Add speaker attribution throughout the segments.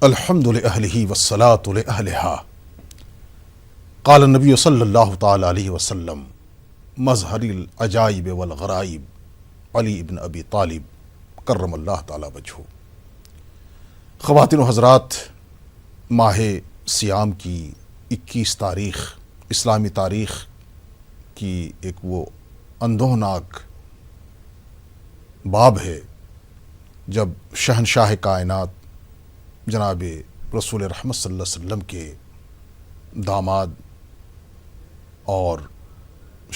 Speaker 1: الحمد لأہلہ والصلاة لأہلہا قال النبی صلی اللہ تعالی علیہ وسلم مظہر العجائب والغرائب علی ابن ابی طالب کرم اللہ تعالی وجہہ۔ خواتین و حضرات، ماہ سیام کی 21 تاریخ اسلامی تاریخ کی ایک وہ اندوہناک باب ہے جب شہنشاہ کائنات جناب رسول رحمت صلی اللہ علیہ وسلم کے داماد اور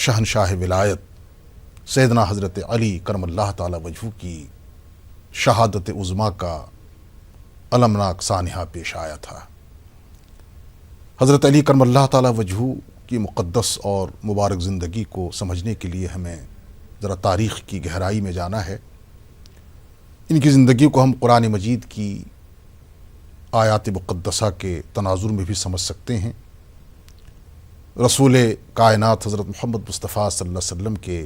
Speaker 1: شہنشاہ ولایت سیدنا حضرت علی کرم اللہ تعالی وجہہ کی شہادت عظمیٰ کا المناک سانحہ پیش آیا تھا۔ حضرت علی کرم اللہ تعالی وجہہ کی مقدس اور مبارک زندگی کو سمجھنے کے لیے ہمیں ذرا تاریخ کی گہرائی میں جانا ہے۔ ان کی زندگی کو ہم قرآن مجید کی آیات مقدسہ کے تناظر میں بھی سمجھ سکتے ہیں، رسول کائنات حضرت محمد مصطفیٰ صلی اللہ علیہ وسلم کے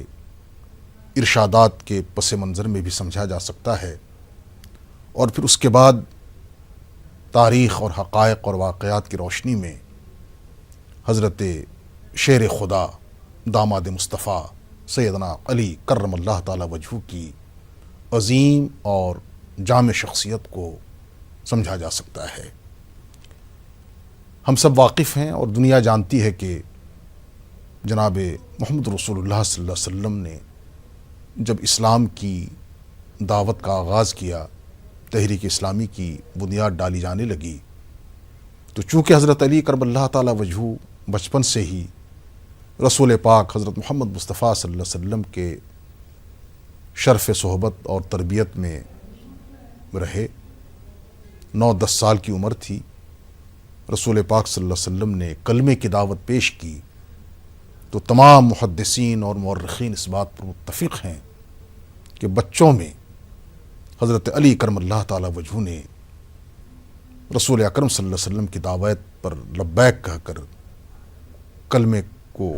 Speaker 1: ارشادات کے پس منظر میں بھی سمجھا جا سکتا ہے، اور پھر اس کے بعد تاریخ اور حقائق اور واقعات کی روشنی میں حضرت شیر خدا داماد مصطفیٰ سیدنا علی کرم اللہ تعالی وجہہ کی عظیم اور جامع شخصیت کو سمجھا جا سکتا ہے۔ ہم سب واقف ہیں اور دنیا جانتی ہے کہ جناب محمد رسول اللہ صلی اللہ علیہ وسلم نے جب اسلام کی دعوت کا آغاز کیا، تحریک اسلامی کی بنیاد ڈالی جانے لگی، تو چونکہ حضرت علی کرم اللہ تعالی وجہہ بچپن سے ہی رسول پاک حضرت محمد مصطفیٰ صلی اللہ علیہ وسلم کے شرف صحبت اور تربیت میں رہے، 9-10 سال کی عمر تھی، رسول پاک صلی اللہ علیہ وسلم نے کلمے کی دعوت پیش کی تو تمام محدثین اور مورخین اس بات پر متفق ہیں کہ بچوں میں حضرت علی کرم اللہ تعالی وجہہ نے رسول اکرم صلی اللہ علیہ وسلم کی دعوت پر لبیک کہہ کر کلمے کو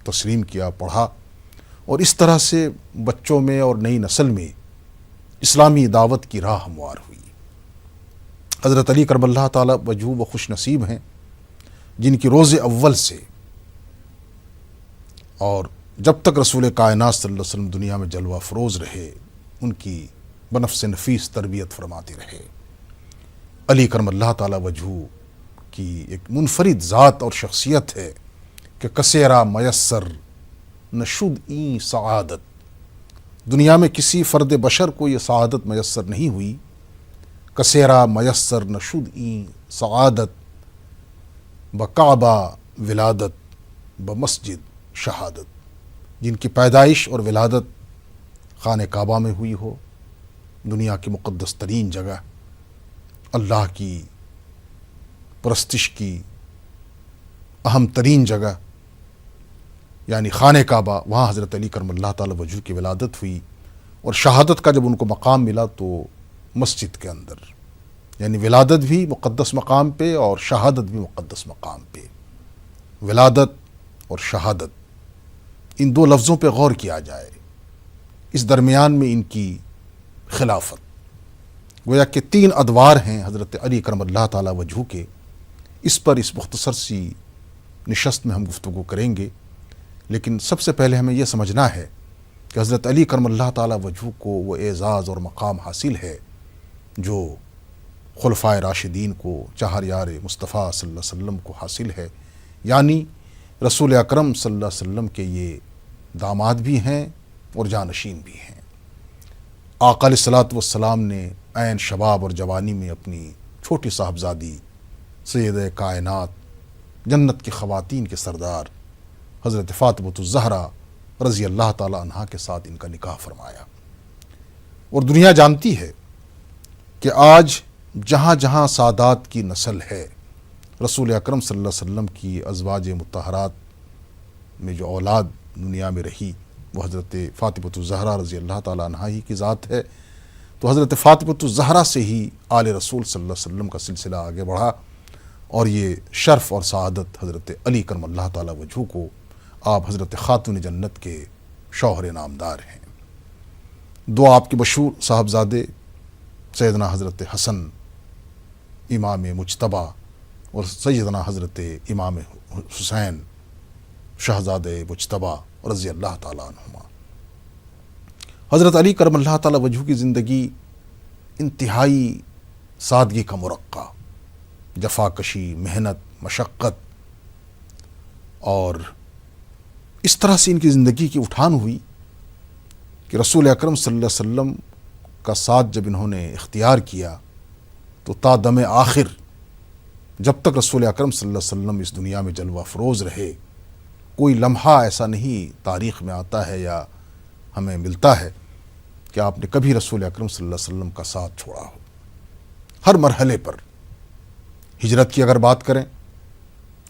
Speaker 1: تسلیم کیا، پڑھا، اور اس طرح سے بچوں میں اور نئی نسل میں اسلامی دعوت کی راہ ہموار ہوئی۔ حضرت علی کرم اللہ تعالی وجہہ وہ خوش نصیب ہیں جن کی روز اول سے اور جب تک رسول کائنات صلی اللہ علیہ وسلم دنیا میں جلوہ فروز رہے ان کی بنفس نفیس تربیت فرماتے رہے۔ علی کرم اللہ تعالی وجہہ کی ایک منفرد ذات اور شخصیت ہے کہ کسیرا میسر نشد این سعادت، دنیا میں کسی فرد بشر کو یہ سعادت میسر نہیں ہوئی، کسیرا میسر نشد این سعادت بکعبہ ولادت بمسجد شہادت، جن کی پیدائش اور ولادت خانہ کعبہ میں ہوئی ہو، دنیا کی مقدس ترین جگہ، اللہ کی پرستش کی اہم ترین جگہ یعنی خانہ کعبہ، وہاں حضرت علی کرم اللہ تعالی وجہہ کی ولادت ہوئی، اور شہادت کا جب ان کو مقام ملا تو مسجد کے اندر، یعنی ولادت بھی مقدس مقام پہ اور شہادت بھی مقدس مقام پہ۔ ولادت اور شہادت، ان دو لفظوں پہ غور کیا جائے، اس درمیان میں ان کی خلافت، گویا کہ 3 ادوار ہیں حضرت علی کرم اللہ تعالی وجہہ کے۔ اس پر اس مختصر سی نشست میں ہم گفتگو کریں گے، لیکن سب سے پہلے ہمیں یہ سمجھنا ہے کہ حضرت علی کرم اللہ تعالی وجہہ کو وہ اعزاز اور مقام حاصل ہے جو خلفائے راشدین کو، چہار یار مصطفیٰ صلی اللہ علیہ وسلم کو حاصل ہے، یعنی رسول اکرم صلی اللہ علیہ وسلم کے یہ داماد بھی ہیں اور جانشین بھی ہیں۔ آقا علیہ الصلوۃ والسلام نے عین شباب اور جوانی میں اپنی چھوٹی صاحبزادی سیدہ کائنات جنت کی خواتین کے سردار حضرت فاطمۃ الزہرا رضی اللہ تعالی عنہا کے ساتھ ان کا نکاح فرمایا، اور دنیا جانتی ہے کہ آج جہاں جہاں سادات کی نسل ہے، رسول اکرم صلی اللہ علیہ وسلم کی ازواج مطہرات میں جو اولاد دنیا میں رہی وہ حضرت فاطمۃ الزہرا رضی اللہ تعالی عنہا ہی کی ذات ہے، تو حضرت فاطمۃ الزہرا سے ہی آل رسول صلی اللہ علیہ وسلم کا سلسلہ آگے بڑھا، اور یہ شرف اور سعادت حضرت علی کرم اللہ تعالی وجہہ کو آپ حضرت خاتون جنت کے شوہر نامدار ہیں۔ 2 آپ کے مشہور صاحبزادے سیدنا حضرت حسن امام مجتبی اور سیدنا حضرت امام حسین شہزاد مجتبی رضی اللہ تعالیٰ عنہما۔ حضرت علی کرم اللہ تعالیٰ وجہ کی زندگی انتہائی سادگی کا مرقع، جفا کشی، محنت، مشقت، اور اس طرح سے ان کی زندگی کی اٹھان ہوئی کہ رسول اکرم صلی اللہ علیہ وسلم کا ساتھ جب انہوں نے اختیار کیا تو تا دم آخر جب تک رسول اکرم صلی اللہ علیہ وسلم اس دنیا میں جلوہ افروز رہے، کوئی لمحہ ایسا نہیں تاریخ میں آتا ہے یا ہمیں ملتا ہے کہ آپ نے کبھی رسول اکرم صلی اللہ علیہ وسلم کا ساتھ چھوڑا ہو۔ ہر مرحلے پر ہجرت کی اگر بات کریں،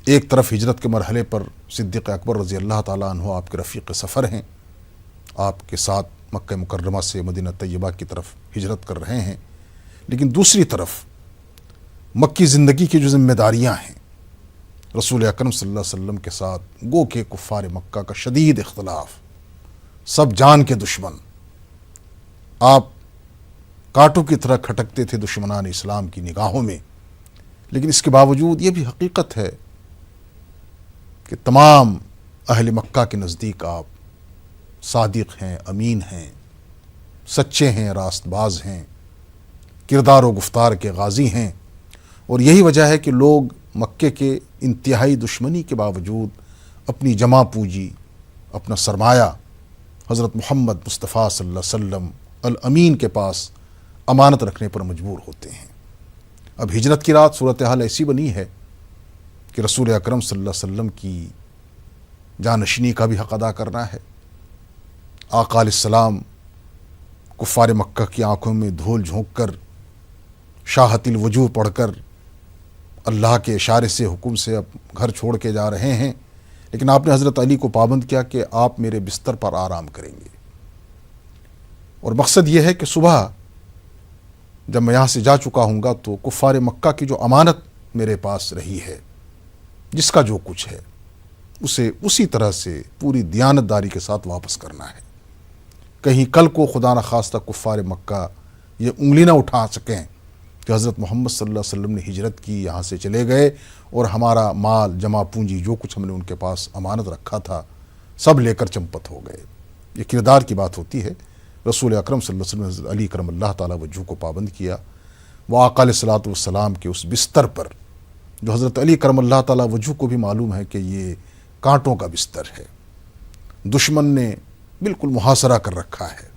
Speaker 1: ایک طرف ہجرت کے مرحلے پر صدیق اکبر رضی اللہ تعالیٰ عنہ آپ کے رفیق سفر ہیں، آپ کے ساتھ مکہ مکرمہ سے مدینہ طیبہ کی طرف ہجرت کر رہے ہیں، لیکن دوسری طرف مکی زندگی کی جو ذمہ داریاں ہیں، رسول اکرم صلی اللہ علیہ وسلم کے ساتھ گو کہ کفار مکہ کا شدید اختلاف، سب جان کے دشمن، آپ کانٹوں کی طرح کھٹکتے تھے دشمنان اسلام کی نگاہوں میں، لیکن اس کے باوجود یہ بھی حقیقت ہے کہ تمام اہل مکہ کے نزدیک آپ صادق ہیں، امین ہیں، سچے ہیں، راست باز ہیں، کردار و گفتار کے غازی ہیں، اور یہی وجہ ہے کہ لوگ مکے کے انتہائی دشمنی کے باوجود اپنی جمع پوجی، اپنا سرمایہ حضرت محمد مصطفیٰ صلی اللہ علیہ وسلم الامین کے پاس امانت رکھنے پر مجبور ہوتے ہیں۔ اب ہجرت کی رات صورتحال ایسی بنی ہے کہ رسول اکرم صلی اللہ علیہ وسلم کی جانشینی کا بھی حق ادا کرنا ہے۔ آقا علیہ السلام کفار مکہ کی آنکھوں میں دھول جھونک کر، شاہت الوجوہ پڑھ کر، اللہ کے اشارے سے، حکم سے اب گھر چھوڑ کے جا رہے ہیں، لیکن آپ نے حضرت علی کو پابند کیا کہ آپ میرے بستر پر آرام کریں گے، اور مقصد یہ ہے کہ صبح جب میں یہاں سے جا چکا ہوں گا تو کفار مکہ کی جو امانت میرے پاس رہی ہے، جس کا جو کچھ ہے، اسے اسی طرح سے پوری دیانتداری کے ساتھ واپس کرنا ہے۔ کہیں کل کو خدا نخواستہ کفار مکہ یہ انگلی نہ اٹھا سکیں کہ حضرت محمد صلی اللہ علیہ وسلم نے ہجرت کی، یہاں سے چلے گئے، اور ہمارا مال، جمع پونجی، جو کچھ ہم نے ان کے پاس امانت رکھا تھا، سب لے کر چمپت ہو گئے۔ یہ کردار کی بات ہوتی ہے۔ رسول اکرم صلی اللہ علیہ وسلم نے حضرت علی کرم اللہ تعالیٰ وجہ کو پابند کیا۔ وہ آقا علیہ الصلوۃ والسلام کے اس بستر پر، جو حضرت علی کرم اللہ تعالیٰ وجہ کو بھی معلوم ہے کہ یہ کانٹوں کا بستر ہے، دشمن نے بالکل محاصرہ کر رکھا ہے،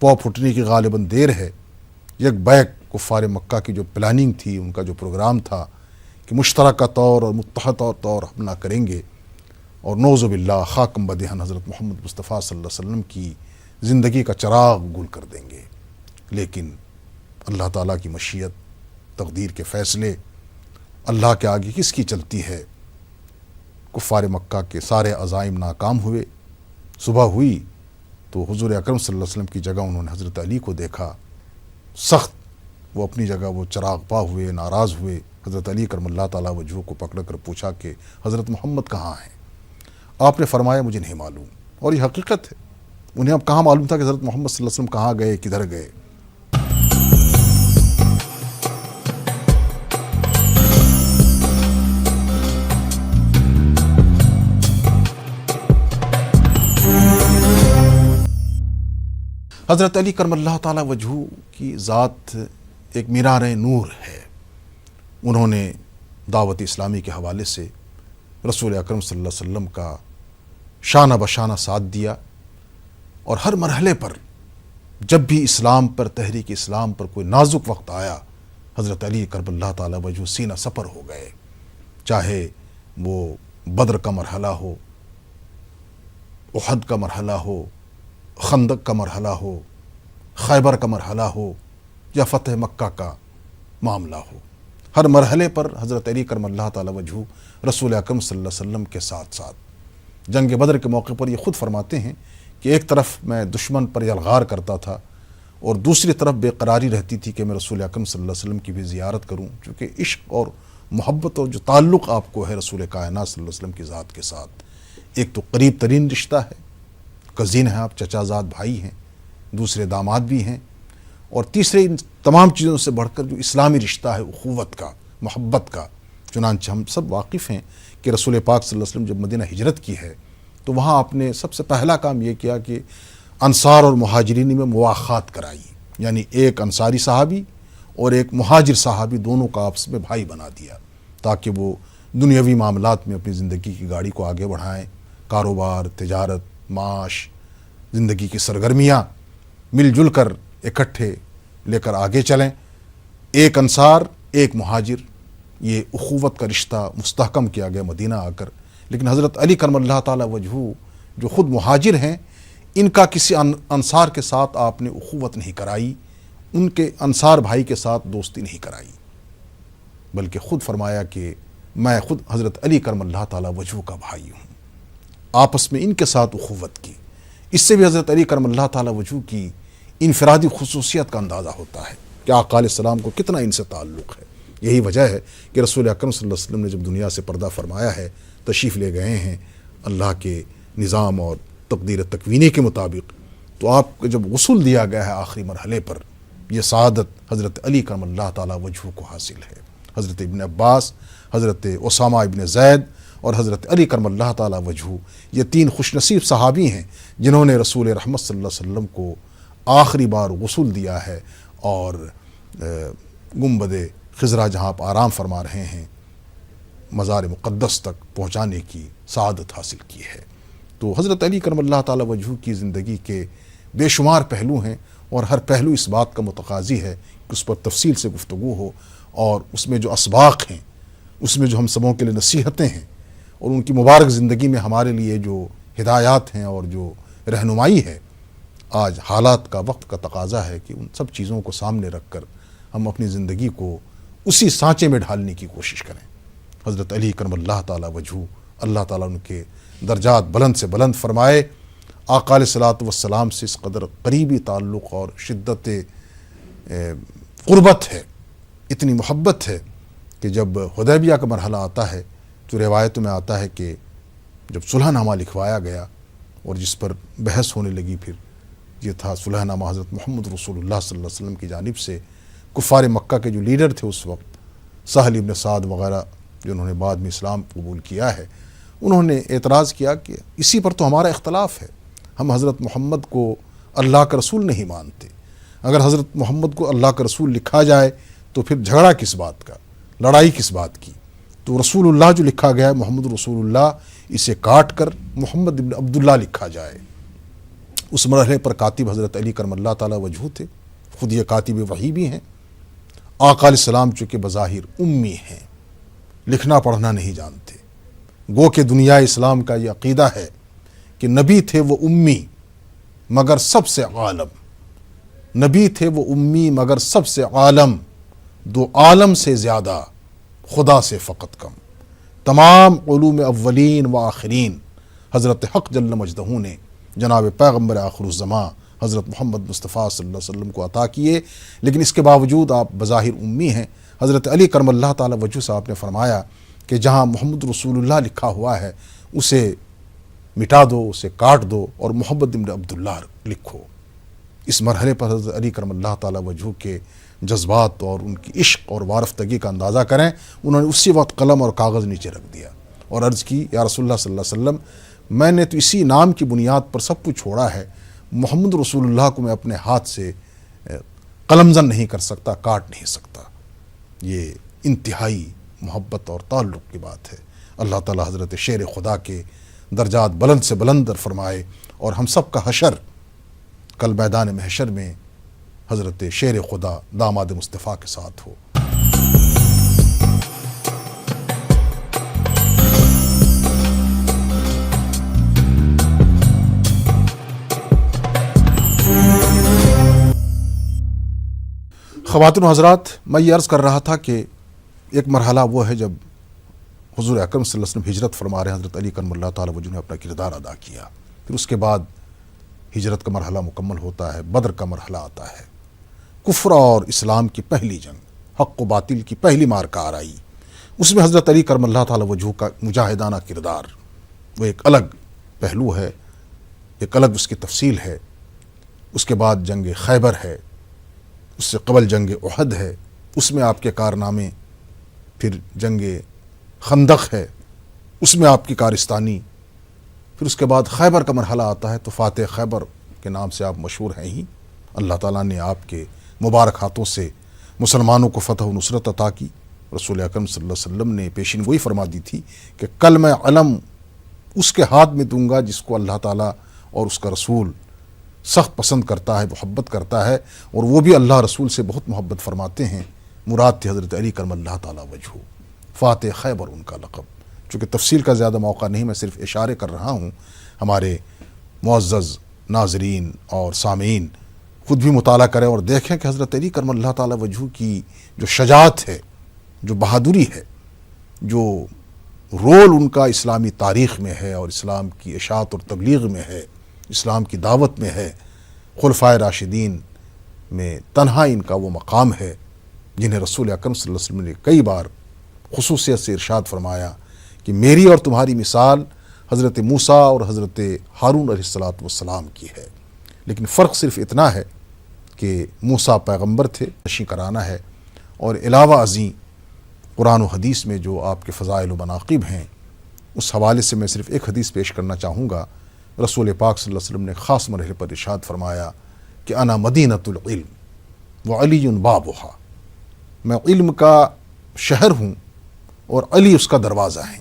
Speaker 1: پاؤ پھٹنے کی غالباً دیر ہے، یک بیک کفار مکہ کی جو پلاننگ تھی، ان کا جو پروگرام تھا کہ مشترکہ طور اور متحد طور حملہ کریں گے، اور نعوذ باللہ خاکم بدہن حضرت محمد مصطفیٰ صلی اللہ علیہ وسلم کی زندگی کا چراغ گل کر دیں گے۔ لیکن اللہ تعالیٰ کی مشیت، تقدیر کے فیصلے، اللہ کے آگے کس کی چلتی ہے؟ کفار مکہ کے سارے عزائم ناکام ہوئے۔ صبح ہوئی تو حضور اکرم صلی اللہ علیہ وسلم کی جگہ انہوں نے حضرت علی کو دیکھا، سخت وہ اپنی جگہ وہ چراغ پا ہوئے، ناراض ہوئے۔ حضرت علی کرم اللہ تعالیٰ وجہ کو پکڑ کر پوچھا کہ حضرت محمد کہاں ہیں؟ آپ نے فرمایا مجھے نہیں معلوم، اور یہ حقیقت ہے، انہیں اب کہاں معلوم تھا کہ حضرت محمد صلی اللہ علیہ وسلم کہاں گئے، کدھر گئے۔ حضرت علی کرم اللہ تعالیٰ وجہ کی ذات ایک مینار نور ہے۔ انہوں نے دعوت اسلامی کے حوالے سے رسول اکرم صلی اللہ علیہ وسلم کا شانہ بشانہ ساتھ دیا، اور ہر مرحلے پر جب بھی اسلام پر، تحریک اسلام پر کوئی نازک وقت آیا، حضرت علی کرم اللہ تعالیٰ وجہ سینہ سپر ہو گئے، چاہے وہ بدر کا مرحلہ ہو، احد کا مرحلہ ہو، خندق کا مرحلہ ہو، خیبر کا مرحلہ ہو، یا فتح مکہ کا معاملہ ہو، ہر مرحلے پر حضرت علی کرم اللہ تعالیٰ وجہ رسول اکرم صلی اللہ علیہ وسلم کے ساتھ ساتھ۔ جنگ بدر کے موقع پر یہ خود فرماتے ہیں کہ ایک طرف میں دشمن پر یلغار کرتا تھا، اور دوسری طرف بے قراری رہتی تھی کہ میں رسول اکرم صلی اللہ علیہ وسلم کی بھی زیارت کروں، چونکہ عشق اور محبت اور جو تعلق آپ کو ہے رسول کائنات صلی اللہ علیہ وسلم کی ذات کے ساتھ، ایک تو قریب ترین رشتہ ہے، کزین ہیں آپ، چچا زاد بھائی ہیں، دوسرے داماد بھی ہیں، اور تیسرے ان تمام چیزوں سے بڑھ کر جو اسلامی رشتہ ہے اخوت کا، محبت کا۔ چنانچہ ہم سب واقف ہیں کہ رسول پاک صلی اللہ علیہ وسلم جب مدینہ ہجرت کی ہے تو وہاں آپ نے سب سے پہلا کام یہ کیا کہ انصار اور مہاجرین میں مواخات کرائی، یعنی ایک انصاری صحابی اور ایک مہاجر صحابی دونوں کا آپس میں بھائی بنا دیا، تاکہ وہ دنیاوی معاملات میں اپنی زندگی کی گاڑی کو آگے بڑھائیں، کاروبار، تجارت، معاش، زندگی کی سرگرمیاں مل جل کر اکٹھے لے کر آگے چلیں۔ ایک انصار ایک مہاجر، یہ اخوت کا رشتہ مستحکم کیا گیا مدینہ آ کر۔ لیکن حضرت علی کرم اللہ تعالی وجہہ جو خود مہاجر ہیں، ان کا کسی انصار کے ساتھ آپ نے اخوت نہیں کرائی، ان کے انصار بھائی کے ساتھ دوستی نہیں کرائی، بلکہ خود فرمایا کہ میں خود حضرت علی کرم اللہ تعالی وجہہ کا بھائی ہوں، آپس میں ان کے ساتھ اخوت کی۔ اس سے بھی حضرت علی کرم اللہ تعالی وجہہ کی انفرادی خصوصیت کا اندازہ ہوتا ہے کہ آقا علیہ السلام کو کتنا ان سے تعلق ہے۔ یہی وجہ ہے کہ رسول اکرم صلی اللہ علیہ وسلم نے جب دنیا سے پردہ فرمایا ہے، تشریف لے گئے ہیں اللہ کے نظام اور تقدیر تکوینی کے مطابق، تو آپ کو جب غسل دیا گیا ہے آخری مرحلے پر، یہ سعادت حضرت علی کرم اللہ تعالی وجہہ کو حاصل ہے۔ حضرت ابن عباس، حضرت اسامہ ابن زید اور حضرت علی کرم اللہ تعالی وجہہ، یہ تین خوش نصیب صحابی ہیں جنہوں نے رسول رحمت صلی اللہ علیہ وسلم کو آخری بار غسل دیا ہے اور گنبد خضرا جہاں آپ آرام فرما رہے ہیں، مزار مقدس تک پہنچانے کی سعادت حاصل کی ہے۔ تو حضرت علی کرم اللہ تعالی وجہہ کی زندگی کے بے شمار پہلو ہیں، اور ہر پہلو اس بات کا متقاضی ہے کہ اس پر تفصیل سے گفتگو ہو، اور اس میں جو اسباق ہیں، اس میں جو ہم سبوں کے لیے نصیحتیں ہیں، اور ان کی مبارک زندگی میں ہمارے لیے جو ہدایات ہیں اور جو رہنمائی ہے، آج حالات کا، وقت کا تقاضا ہے کہ ان سب چیزوں کو سامنے رکھ کر ہم اپنی زندگی کو اسی سانچے میں ڈھالنے کی کوشش کریں۔ حضرت علی کرم اللہ تعالی وجہہ، اللہ تعالیٰ ان کے درجات بلند سے بلند فرمائے۔ آقا علیہ الصلوۃ والسلام سے اس قدر قریبی تعلق اور شدت قربت ہے، اتنی محبت ہے کہ جب حدیبیہ کا مرحلہ آتا ہے تو روایتوں میں آتا ہے کہ جب صلح نامہ لکھوایا گیا اور جس پر بحث ہونے لگی، پھر یہ تھا صلح نامہ حضرت محمد رسول اللہ صلی اللہ علیہ وسلم کی جانب سے کفار مکہ کے جو لیڈر تھے اس وقت، سہل ابن سعد وغیرہ، جنہوں نے بعد میں اسلام قبول کیا ہے، انہوں نے اعتراض کیا کہ اسی پر تو ہمارا اختلاف ہے، ہم حضرت محمد کو اللہ کا رسول نہیں مانتے، اگر حضرت محمد کو اللہ کا رسول لکھا جائے تو پھر جھگڑا کس بات کا، لڑائی کس بات کی؟ تو رسول اللہ جو لکھا گیا ہے، محمد رسول اللہ، اسے کاٹ کر محمد ابن عبداللہ لکھا جائے۔ اس مرحلے پر کاتب حضرت علی کرم اللہ تعالی وجہہ تھے، خود یہ کاتب وحی بھی ہیں۔ آقا علیہ السلام چونکہ بظاہر امی ہیں، لکھنا پڑھنا نہیں جانتے، گو کہ دنیا اسلام کا یہ عقیدہ ہے کہ نبی تھے وہ امی مگر سب سے عالم، نبی تھے وہ امی مگر سب سے عالم، دو عالم سے زیادہ خدا سے فقط کم، تمام علوم اولین و آخرین حضرت حق جل مجدہ نے جناب پیغمبر آخر الزماں حضرت محمد مصطفیٰ صلی اللہ علیہ وسلم کو عطا کیے، لیکن اس کے باوجود آپ بظاہر امی ہیں۔ حضرت علی کرم اللہ تعالی وجہہ صاحب نے فرمایا کہ جہاں محمد رسول اللہ لکھا ہوا ہے اسے مٹا دو، اسے کاٹ دو اور محمد ابن عبداللہ لکھو۔ اس مرحلے پر حضرت علی کرم اللہ تعالی وجہہ کے جذبات اور ان کی عشق اور وارفتگی کا اندازہ کریں۔ انہوں نے اسی وقت قلم اور کاغذ نیچے رکھ دیا اور عرض کی، یا رسول اللہ صلی اللہ علیہ وسلم، میں نے تو اسی نام کی بنیاد پر سب کچھ چھوڑا ہے، محمد رسول اللہ کو میں اپنے ہاتھ سے قلم زن نہیں کر سکتا، کاٹ نہیں سکتا۔ یہ انتہائی محبت اور تعلق کی بات ہے۔ اللہ تعالی حضرت شیر خدا کے درجات بلند سے بلند فرمائے، اور ہم سب کا حشر کل میدان محشر میں حضرت شیر خدا داماد مصطفیٰ کے ساتھ ہو۔ خواتین و حضرات، میں یہ عرض کر رہا تھا کہ ایک مرحلہ وہ ہے جب حضور اکرم صلی اللہ علیہ وسلم ہجرت فرما رہے ہیں، حضرت علی کرم اللہ تعالی وجہہ نے اپنا کردار ادا کیا، پھر اس کے بعد ہجرت کا مرحلہ مکمل ہوتا ہے، بدر کا مرحلہ آتا ہے، کفر اور اسلام کی پہلی جنگ، حق و باطل کی پہلی معرکہ آرائی، اس میں حضرت علی کرم اللہ تعالی وجہہ کا مجاہدانہ کردار وہ ایک الگ پہلو ہے، ایک الگ اس کی تفصیل ہے۔ اس کے بعد جنگ خیبر ہے، اس سے قبل جنگ احد ہے، اس میں آپ کے کارنامے، پھر جنگ خندق ہے، اس میں آپ کی کارستانی، پھر اس کے بعد خیبر کا مرحلہ آتا ہے تو فاتح خیبر کے نام سے آپ مشہور ہیں ہی۔ اللہ تعالیٰ نے آپ کے مبارک ہاتھوں سے مسلمانوں کو فتح و نصرت عطا کی۔ رسول اکرم صلی اللہ علیہ وسلم نے پیشین گوئی فرما دی تھی کہ کل میں علم اس کے ہاتھ میں دوں گا جس کو اللہ تعالیٰ اور اس کا رسول سخت پسند کرتا ہے، محبت کرتا ہے، اور وہ بھی اللہ رسول سے بہت محبت فرماتے ہیں۔ مراد تھے حضرت علی کرم اللہ تعالیٰ وجہہ، فاتح خیبر ان کا لقب۔ چونکہ تفصیل کا زیادہ موقع نہیں، میں صرف اشارے کر رہا ہوں، ہمارے معزز ناظرین اور سامعین خود بھی مطالعہ کریں اور دیکھیں کہ حضرت علی کرم اللہ تعالیٰ وجہہ کی جو شجاعت ہے، جو بہادری ہے، جو رول ان کا اسلامی تاریخ میں ہے اور اسلام کی اشاعت اور تبلیغ میں ہے، اسلام کی دعوت میں ہے، خلفائے راشدین میں تنہا ان کا وہ مقام ہے جنہیں رسول اکرم صلی اللہ علیہ وسلم نے کئی بار خصوصیت سے ارشاد فرمایا کہ میری اور تمہاری مثال حضرت موسیٰ اور حضرت ہارون علیہ السلام کی ہے، لیکن فرق صرف اتنا ہے کہ موسیٰ پیغمبر تھے، نشیں کرانا ہے، اور علاوہ ازیں قرآن و حدیث میں جو آپ کے فضائل و مناقب ہیں، اس حوالے سے میں صرف ایک حدیث پیش کرنا چاہوں گا۔ رسول پاک صلی اللہ علیہ وسلم نے خاص مرحلے پر ارشاد فرمایا کہ انا مدینۃ العلم وعلی بابھا، میں علم کا شہر ہوں اور علی اس کا دروازہ ہے۔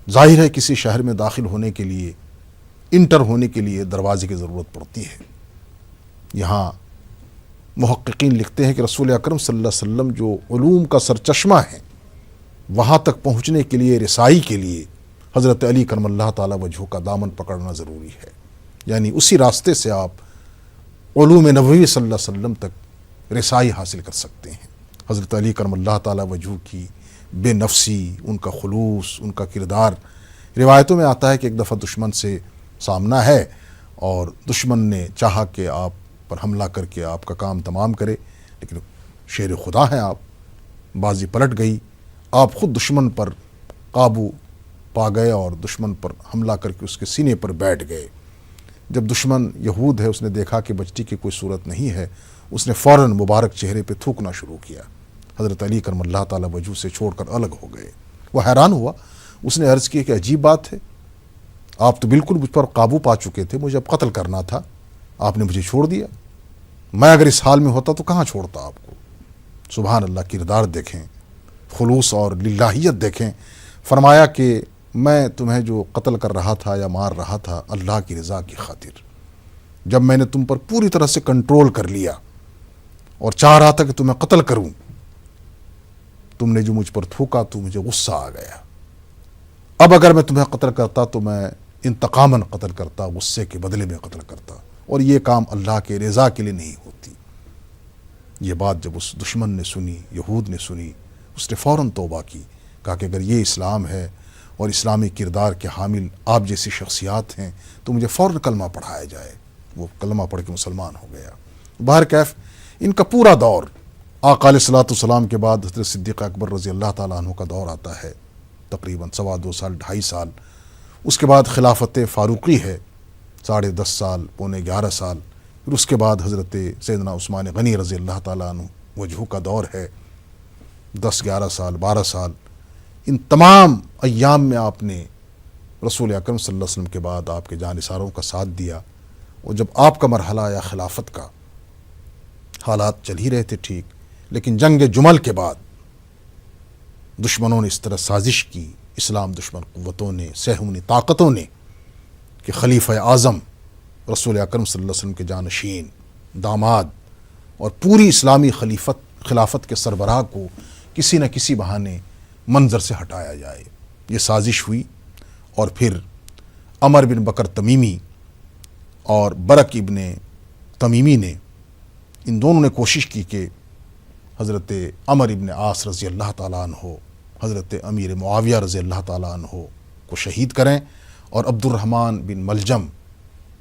Speaker 1: ظاہر ہے کسی شہر میں داخل ہونے کے لیے، انٹر ہونے کے لیے دروازے کی ضرورت پڑتی ہے۔ یہاں محققین لکھتے ہیں کہ رسول اکرم صلی اللہ علیہ وسلم جو علوم کا سرچشمہ ہیں، وہاں تک پہنچنے کے لیے، رسائی کے لیے حضرت علی کرم اللہ تعالیٰ وجہہ کا دامن پکڑنا ضروری ہے، یعنی اسی راستے سے آپ علوم نبوی صلی اللہ علیہ وسلم تک رسائی حاصل کر سکتے ہیں۔ حضرت علی کرم اللہ تعالیٰ وجہہ کی بے نفسی، ان کا خلوص، ان کا کردار، روایتوں میں آتا ہے کہ ایک دفعہ دشمن سے سامنا ہے اور دشمن نے چاہا کہ آپ پر حملہ کر کے آپ کا کام تمام کرے، لیکن شیر خدا ہیں آپ، بازی پلٹ گئی، آپ خود دشمن پر قابو پا گئے اور دشمن پر حملہ کر کے اس کے سینے پر بیٹھ گئے۔ جب دشمن یہود ہے، اس نے دیکھا کہ بچتی کی کوئی صورت نہیں ہے، اس نے فوراً مبارک چہرے پہ تھوکنا شروع کیا۔ حضرت علی کرم اللہ تعالیٰ وجہہ سے چھوڑ کر الگ ہو گئے۔ وہ حیران ہوا، اس نے عرض کی کہ عجیب بات ہے، آپ تو بالکل مجھ پر قابو پا چکے تھے، مجھے اب قتل کرنا تھا، آپ نے مجھے چھوڑ دیا، میں اگر اس حال میں ہوتا تو کہاں چھوڑتا آپ کو۔ سبحان اللہ، کردار دیکھیں، خلوص اور للہیت دیکھیں۔ فرمایا کہ میں تمہیں جو قتل کر رہا تھا یا مار رہا تھا، اللہ کی رضا کی خاطر، جب میں نے تم پر پوری طرح سے کنٹرول کر لیا اور چاہ رہا تھا کہ تمہیں قتل کروں، تم نے جو مجھ پر تھوکا تو مجھے غصہ آ گیا۔ اب اگر میں تمہیں قتل کرتا تو میں انتقاماً قتل کرتا، غصے کے بدلے میں قتل کرتا، اور یہ کام اللہ کے رضا کے لیے نہیں ہوتی۔ یہ بات جب اس دشمن نے سنی، یہود نے سنی، اس نے فوراً توبہ کی، کہا کہ اگر یہ اسلام ہے اور اسلامی کردار کے حامل آپ جیسی شخصیات ہیں تو مجھے فوراً کلمہ پڑھایا جائے۔ وہ کلمہ پڑھ کے مسلمان ہو گیا۔ بہرکیف ان کا پورا دور، آقا علیہ الصلوۃ والسلام کے بعد حضرت صدیق اکبر رضی اللہ تعالیٰ عنہ کا دور آتا ہے، تقریباً 2.25 سال، 2.5 سال۔ اس کے بعد خلافت فاروقی ہے، 10.5 سال، 11 سال۔ پھر اس کے بعد حضرت سیدنا عثمان غنی رضی اللہ تعالیٰ عنہ وجہہ کا دور ہے، 10، 11 سال، 12 سال۔ ان تمام ایام میں آپ نے رسول اکرم صلی اللہ علیہ وسلم کے بعد آپ کے جانثاروں کا ساتھ دیا، اور جب آپ کا مرحلہ آیا خلافت کا، حالات چل ہی رہے تھے ٹھیک، لیکن جنگ جمل کے بعد دشمنوں نے اس طرح سازش کی، اسلام دشمن قوتوں نے، صہیونی طاقتوں نے، کہ خلیفہ اعظم رسول اکرم صلی اللہ علیہ وسلم کے جانشین، داماد اور پوری اسلامی خلافت کے سربراہ کو کسی نہ کسی بہانے منظر سے ہٹایا جائے۔ یہ سازش ہوئی، اور پھر عمر بن بکر تمیمی اور برق ابن تمیمی نے، ان دونوں نے کوشش کی کہ حضرت عمر ابن عاص رضی اللہ تعالیٰ عنہ، حضرت امیر معاویہ رضی اللہ تعالیٰ عنہ کو شہید کریں، اور عبد الرحمن بن ملجم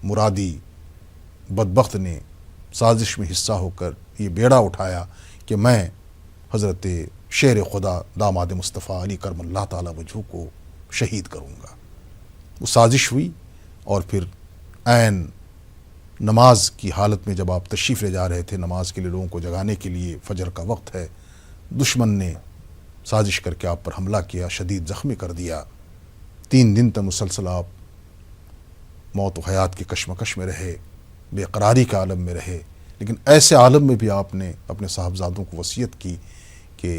Speaker 1: مرادی بدبخت نے سازش میں حصہ ہو کر یہ بیڑا اٹھایا کہ میں حضرت شیر خدا داماد مصطفیٰ علی کرم اللہ تعالیٰ وجہہ کو شہید کروں گا۔ وہ سازش ہوئی، اور پھر عین نماز کی حالت میں جب آپ تشریف لے جا رہے تھے نماز کے لیے لوگوں کو جگانے کے لیے، فجر کا وقت ہے، دشمن نے سازش کر کے آپ پر حملہ کیا، شدید زخمی کر دیا، 3 دن تک مسلسل آپ موت و حیات کی کشمکش میں رہے، بے قراری کے عالم میں رہے، لیکن ایسے عالم میں بھی آپ نے اپنے صاحبزادوں کو وصیت کی کہ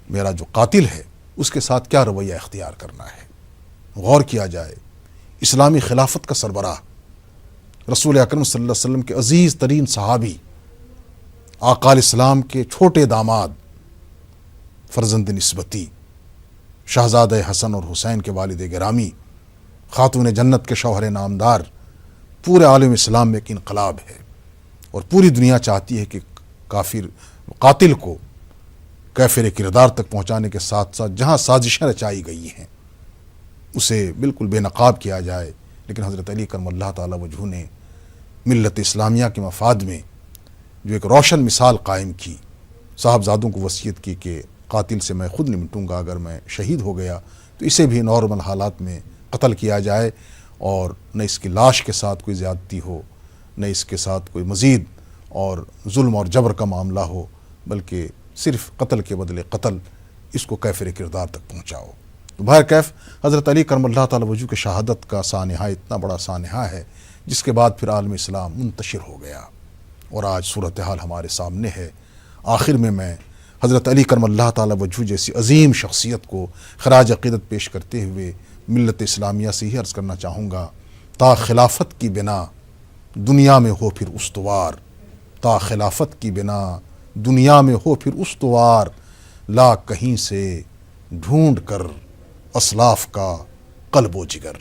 Speaker 1: میرا جو قاتل ہے اس کے ساتھ کیا رویہ اختیار کرنا ہے۔ غور کیا جائے، اسلامی خلافت کا سربراہ، رسول اکرم صلی اللہ علیہ وسلم کے عزیز ترین صحابی، آقا علیہ السلام کے چھوٹے داماد، فرزند نسبتی، شہزادہ حسن اور حسین کے والد گرامی، خاتون جنت کے شوہر نامدار، پورے عالم اسلام میں ایک انقلاب ہے، اور پوری دنیا چاہتی ہے کہ کافر قاتل کو کافر کردار تک پہنچانے کے ساتھ ساتھ جہاں سازشیں رچائی گئی ہیں اسے بالکل بے نقاب کیا جائے۔ لیکن حضرت علی کرم اللہ تعالی وجہہ نے ملت اسلامیہ کے مفاد میں جو ایک روشن مثال قائم کی، صاحبزادوں کو وصیت کی کہ قاتل سے میں خود نمٹوں گا، اگر میں شہید ہو گیا تو اسے بھی نارمل حالات میں قتل کیا جائے، اور نہ اس کی لاش کے ساتھ کوئی زیادتی ہو، نہ اس کے ساتھ کوئی مزید اور ظلم اور جبر کا معاملہ ہو، بلکہ صرف قتل کے بدلے قتل، اس کو کافر کردار تک پہنچاؤ۔ تو بہر کیف حضرت علی کرم اللہ تعالی وجہہ کے شہادت کا سانحہ اتنا بڑا سانحہ ہے جس کے بعد پھر عالم اسلام منتشر ہو گیا، اور آج صورتحال ہمارے سامنے ہے۔ آخر میں حضرت علی کرم اللہ تعالی وجہہ جیسی عظیم شخصیت کو خراج عقیدت پیش کرتے ہوئے ملت اسلامیہ سے ہی عرض کرنا چاہوں گا، تا خلافت کی بنا دنیا میں ہو پھر استوار، تا خلافت کی بنا دنیا میں ہو پھر استوار، لا کہیں سے ڈھونڈ کر اسلاف کا قلب و جگر۔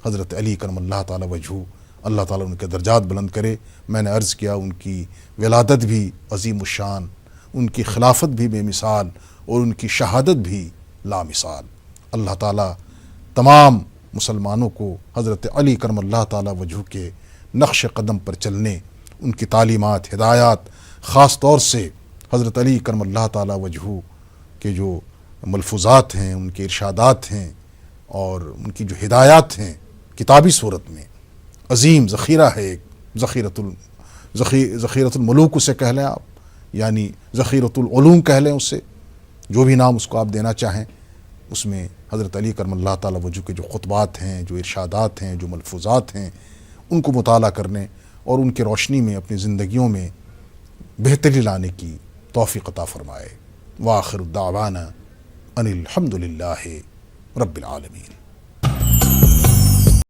Speaker 1: حضرت علی کرم اللہ تعالی وجہہ، اللہ تعالیٰ ان کے درجات بلند کرے۔ میں نے عرض کیا ان کی ولادت بھی عظیم الشان، ان کی خلافت بھی بے مثال، اور ان کی شہادت بھی لامثال۔ اللہ تعالیٰ تمام مسلمانوں کو حضرت علی کرم اللہ تعالی وجہہ کے نقش قدم پر چلنے، ان کی تعلیمات، ہدایات، خاص طور سے حضرت علی کرم اللہ تعالی وجہہ کے جو ملفوظات ہیں، ان کے ارشادات ہیں، اور ان کی جو ہدایات ہیں کتابی صورت میں، عظیم ذخیرہ ہے، ایک ذخیرۃ الملوک اسے کہہ لیں آپ، یعنی ذخیرۃ العلوم کہہ لیں اسے، جو بھی نام اس کو آپ دینا چاہیں۔ اس میں حضرت علی کرم اللہ تعالی وجہہ کے جو خطبات ہیں، جو ارشادات ہیں، جو ملفوظات ہیں، ان کو مطالعہ کرنے اور ان کی روشنی میں اپنی زندگیوں میں بہتری لانے کی توفیق عطا فرمائے۔ وآخر الدعوانا ان الحمد للہ رب العالمین۔